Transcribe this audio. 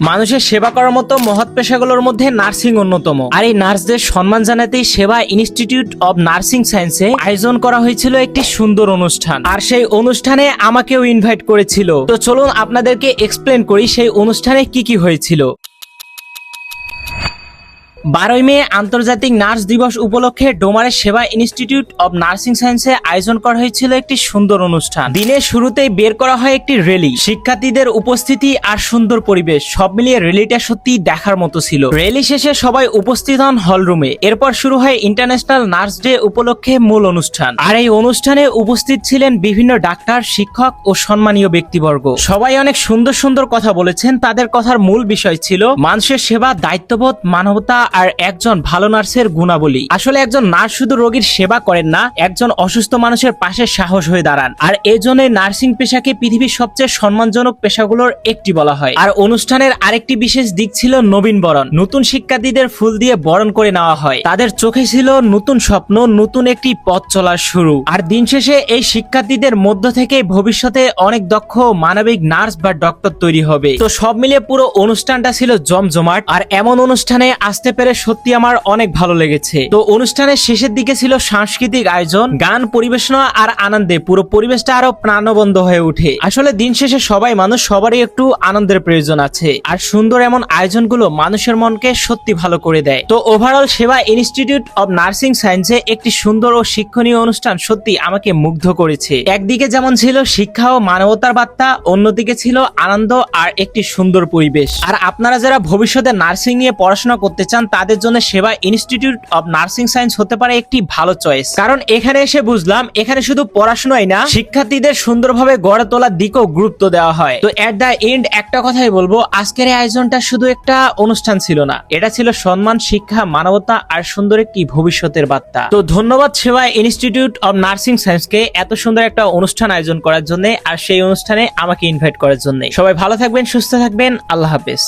মানুষের সেবা করার মতো মহৎ পেশাগুলোর মধ্যে নার্সিং অন্যতম। আর এই নার্সদের সম্মান জানাতেই সেবা ইনস্টিটিউট অব নার্সিং সায়েন্সে আয়োজন করা হয়েছিল একটি সুন্দর অনুষ্ঠান। আর সেই অনুষ্ঠানে আমাকেও ইনভাইট করেছিল। তো চলুন আপনাদেরকে এক্সপ্লেন করি সেই অনুষ্ঠানে কি কি হয়েছিল। 12 মে আন্তর্জাতিক নার্স দিবস উপলক্ষে ডোমারের সেবা ইনস্টিটিউট অব নার্সিং সায়েন্সে আয়োজন করা হয়েছিল একটি সুন্দর অনুষ্ঠান। দিনের শুরুতেই বের করা হয় একটি র্যালি, শিক্ষার্থীদের উপস্থিতি আর সুন্দর পরিবেশ সব মিলিয়ে র্যালিটা সত্যি দেখার মতো ছিল। র্যালি শেষে সবাই উপস্থিত হন হলরুমে। এরপর শুরু হয় ইন্টারন্যাশনাল নার্স ডে উপলক্ষে মূল অনুষ্ঠান। আর এই অনুষ্ঠানে উপস্থিত ছিলেন বিভিন্ন ডাক্তার, শিক্ষক ও সম্মানীয় ব্যক্তিবর্গ। সবাই অনেক সুন্দর সুন্দর কথা বলেছেন। তাদের কথার মূল বিষয় ছিল মানুষের সেবা, দায়িত্ববোধ, মানবতা আর একজন ভালো নার্সের গুণাবলী। আসলে একজন নার্স শুধু রোগীর সেবা করেন না, একজন অসুস্থ মানুষের পাশে সাহস হয়ে দাঁড়ান। আর এজন্য নার্সিং পেশাকে পৃথিবীর সবচেয়ে সম্মানজনক পেশাগুলোর একটি বলা হয়। আর অনুষ্ঠানের আরেকটি বিশেষ দিক ছিল নবীন বরণ। নতুন শিক্ষার্থীদের ফুল দিয়ে বরণ করে নেওয়া হয়। তাদের চোখে ছিল নতুন স্বপ্ন, নতুন একটি পথ চলার শুরু। আর দিন শেষে এই শিক্ষার্থীদের মধ্য থেকে ভবিষ্যতে অনেক দক্ষ মানবিক নার্স বা ডক্টর তৈরি হবে। তো সব মিলিয়ে পুরো অনুষ্ঠানটা ছিল জমজমাট। আর এমন অনুষ্ঠানে আসতে পেরে সত্যি আমার অনেক ভালো লেগেছে। তো অনুষ্ঠানের শেষের দিকে ছিল সাংস্কৃতিক আয়োজন, গান পরিবেশনা আর আনন্দে পুরো পরিবেশটা আরো প্রাণবন্ত হয়ে ওঠে। আসলে দিন শেষে সবাই মানুষ, সবারই একটু আনন্দের প্রয়োজন আছে। আর সুন্দর এমন আয়োজনগুলো মানুষের মনকে সত্যি ভালো করে দেয়। তো ওভারঅল সেবা ইনস্টিটিউট অব নার্সিং সায়েন্সে একটি সুন্দর ও শিক্ষণীয় অনুষ্ঠান সত্যি আমাকে মুগ্ধ করেছে। একদিকে যেমন ছিল শিক্ষা ও মানবতার বার্তা, অন্যদিকে ছিল আনন্দ আর একটি সুন্দর পরিবেশ। আর আপনারা যারা ভবিষ্যতে নার্সিং নিয়ে পড়াশোনা করতে চান তাদের জন্য সেবা ইনস্টিটিউট অব নার্সিং সায়েন্স হতে পারে একটি ভালো চয়েস। কারণ এখানে এসে বুঝলাম এখানে শুধু পড়াশোনাই না, শিক্ষার্থীদের সুন্দরভাবে গড়ে তোলার দিকেও গুরুত্ব দেওয়া হয়। তো এট দ্য এন্ড একটা কথাই বলবো, আজকের এই আয়োজনটা শুধু একটা অনুষ্ঠান ছিল না, এটা ছিল সম্মান, শিক্ষা, মানবতা আর সুন্দর একটি ভবিষ্যতের বার্তা। তো ধন্যবাদ সেবা ইনস্টিটিউট অব নার্সিং সায়েন্সকে এত সুন্দর একটা অনুষ্ঠান আয়োজন করার জন্য আর সেই অনুষ্ঠানে আমাকে ইনভাইট করার জন্য। সবাই ভালো থাকবেন, সুস্থ থাকবেন, আল্লাহ হাফেজ।